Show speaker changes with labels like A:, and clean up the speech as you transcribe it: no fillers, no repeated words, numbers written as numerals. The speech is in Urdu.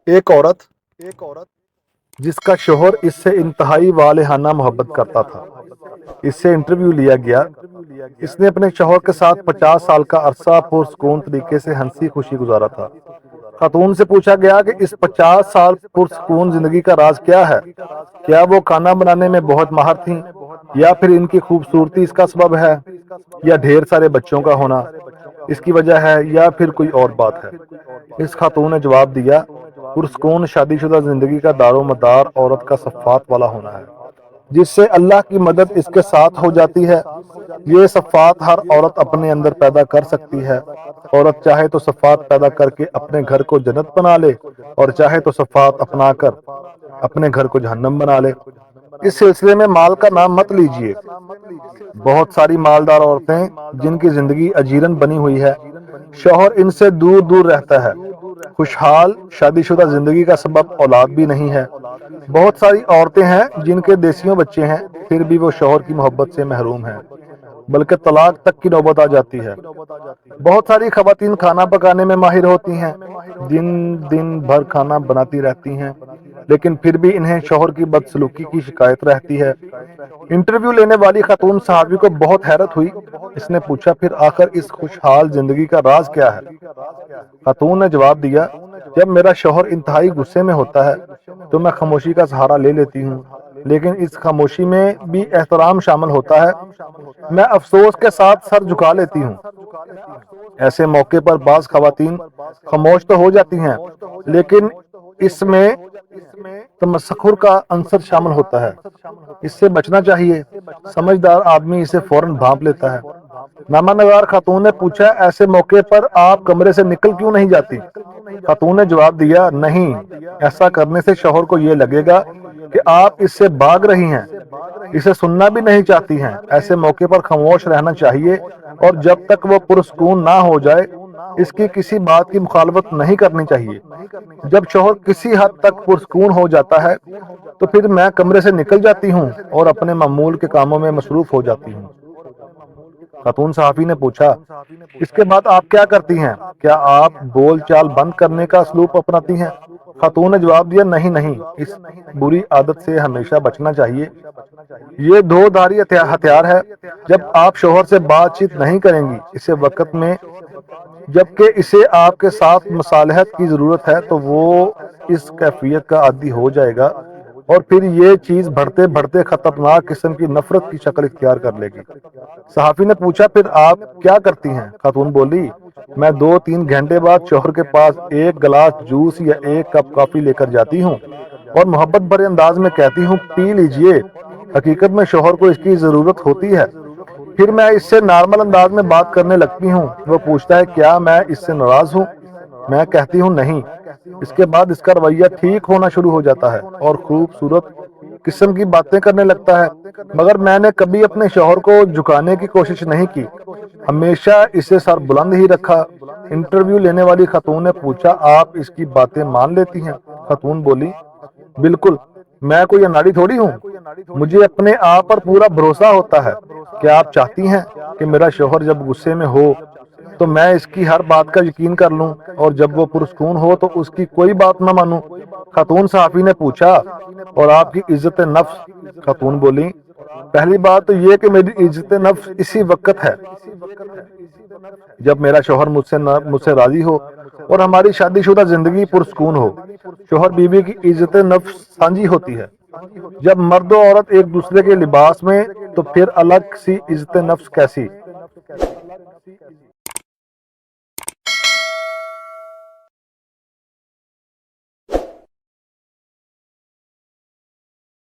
A: ایک عورت جس کا شوہر اس سے انتہائی والہانہ محبت کرتا تھا، اس سے انٹرویو لیا گیا۔ اس نے اپنے شوہر کے ساتھ 50 سال کا عرصہ پرسکون طریقے سے ہنسی خوشی گزارا تھا۔ خاتون سے پوچھا گیا کہ اس 50 سال پرسکون زندگی کا راز کیا ہے؟ کیا وہ کھانا بنانے میں بہت ماہر تھیں، یا پھر ان کی خوبصورتی اس کا سبب ہے، یا ڈھیر سارے بچوں کا ہونا اس کی وجہ ہے، یا پھر کوئی اور بات ہے؟ اس خاتون نے جواب دیا، پرسکون شادی شدہ زندگی کا دار و مدار عورت کا صفات والا ہونا ہے، جس سے اللہ کی مدد اس کے ساتھ ہو جاتی ہے۔ یہ صفات ہر عورت اپنے اندر پیدا کر سکتی ہے۔ عورت چاہے تو صفات پیدا کر کے اپنے گھر کو جنت بنا لے، اور چاہے تو صفات اپنا کر اپنے گھر کو جہنم بنا لے۔ اس سلسلے میں مال کا نام مت لیجیے۔ بہت ساری مالدار عورتیں جن کی زندگی اجیرن بنی ہوئی ہے، شوہر ان سے دور دور رہتا ہے، خوشحال شادی شدہ زندگی کا سبب اولاد بھی نہیں ہے۔ بہت ساری عورتیں ہیں جن کے دیسیوں بچے ہیں، پھر بھی وہ شوہر کی محبت سے محروم ہیں، بلکہ طلاق تک کی نوبت آ جاتی ہے۔ بہت ساری خواتین کھانا پکانے میں ماہر ہوتی ہیں، دن بھر کھانا بناتی رہتی ہیں، لیکن پھر بھی انہیں شوہر کی بدسلوکی کی شکایت رہتی ہے۔ انٹرویو لینے والی خاتون صحافی کو بہت حیرت ہوئی۔ اس نے پوچھا، پھر آخر اس خوشحال زندگی کا راز کیا ہے؟ خاتون نے جواب دیا، جب میرا شوہر انتہائی غصے میں ہوتا ہے تو میں خاموشی کا سہارا لے لیتی ہوں، لیکن اس خاموشی میں بھی احترام شامل ہوتا ہے۔ میں افسوس کے ساتھ سر جھکا لیتی ہوں۔ ایسے موقع پر بعض خواتین خاموش تو ہو جاتی ہیں، لیکن اس میں تمسخر کا عنصر شامل ہوتا ہے۔ اس سے بچنا چاہیے، سمجھدار آدمی اسے فوراً بھانپ لیتا ہے۔ نامہ نگار خاتون نے پوچھا، ایسے موقع پر آپ کمرے سے نکل کیوں نہیں جاتی؟ خاتون نے جواب دیا، نہیں، ایسا کرنے سے شوہر کو یہ لگے گا کہ آپ اس سے بھاگ رہی ہیں، اسے سننا بھی نہیں چاہتی ہیں۔ ایسے موقع پر خاموش رہنا چاہیے، اور جب تک وہ پرسکون نہ ہو جائے اس کی کسی بات کی مخالفت نہیں کرنی چاہیے۔ جب شوہر کسی حد تک پرسکون ہو جاتا ہے تو پھر میں کمرے سے نکل جاتی ہوں اور اپنے معمول کے کاموں میں مصروف ہو جاتی ہوں۔ خاتون صحافی نے پوچھا، اس کے بعد آپ کیا کرتی ہیں؟ کیا آپ بول چال بند کرنے کا اسلوب اپناتی ہیں؟ خاتون نے جواب دیا، نہیں، اس بری عادت سے ہمیشہ بچنا چاہیے۔ یہ دو دھاری ہتھیار ہے۔ جب آپ شوہر سے بات چیت نہیں کریں گی اسے وقت میں، جبکہ اسے آپ کے ساتھ مصالحت کی ضرورت ہے، تو وہ اس کیفیت کا عادی ہو جائے گا، اور پھر یہ چیز بڑھتے بڑھتے خطرناک قسم کی نفرت کی شکل اختیار کر لے گی۔ صحافی نے پوچھا، پھر آپ کیا کرتی ہیں؟ خاتون بولی، میں 2-3 گھنٹے بعد شوہر کے پاس ایک گلاس جوس یا ایک کپ کافی لے کر جاتی ہوں اور محبت بھرے انداز میں کہتی ہوں، پی لیجئے۔ حقیقت میں شوہر کو اس کی ضرورت ہوتی ہے۔ پھر میں اس سے نارمل انداز میں بات کرنے لگتی ہوں۔ وہ پوچھتا ہے، کیا میں اس سے ناراض ہوں؟ میں کہتی ہوں، نہیں۔ اس کے بعد اس کا رویہ ٹھیک ہونا شروع ہو جاتا ہے اور خوبصورت قسم کی باتیں کرنے لگتا ہے، مگر میں نے کبھی اپنے شوہر کو جھکانے کی کوشش نہیں کی، ہمیشہ اسے سر بلند ہی رکھا۔ انٹرویو لینے والی خاتون نے پوچھا، آپ اس کی باتیں مان لیتی ہیں؟ خاتون بولی، بالکل، میں کوئی اناڑی تھوڑی ہوں، مجھے اپنے آپ پر پورا بھروسہ ہوتا ہے۔ کیا آپ چاہتی ہیں کہ میرا شوہر جب غصے میں ہو تو میں اس کی ہر بات کا یقین کر لوں، اور جب وہ پرسکون ہو تو اس کی کوئی بات نہ مانوں؟ خاتون صحافی نے پوچھا، اور آپ کی عزت نفس؟ خاتون بولی، پہلی بات تو یہ کہ میری عزت نفس اسی وقت ہے جب میرا شوہر مجھ سے راضی ہو اور ہماری شادی شدہ زندگی پرسکون ہو۔ شوہر بیوی کی عزت نفس سانجی ہوتی ہے۔ جب مرد و عورت ایک دوسرے کے لباس میں، تو پھر الگ سی عزت نفس کیسی؟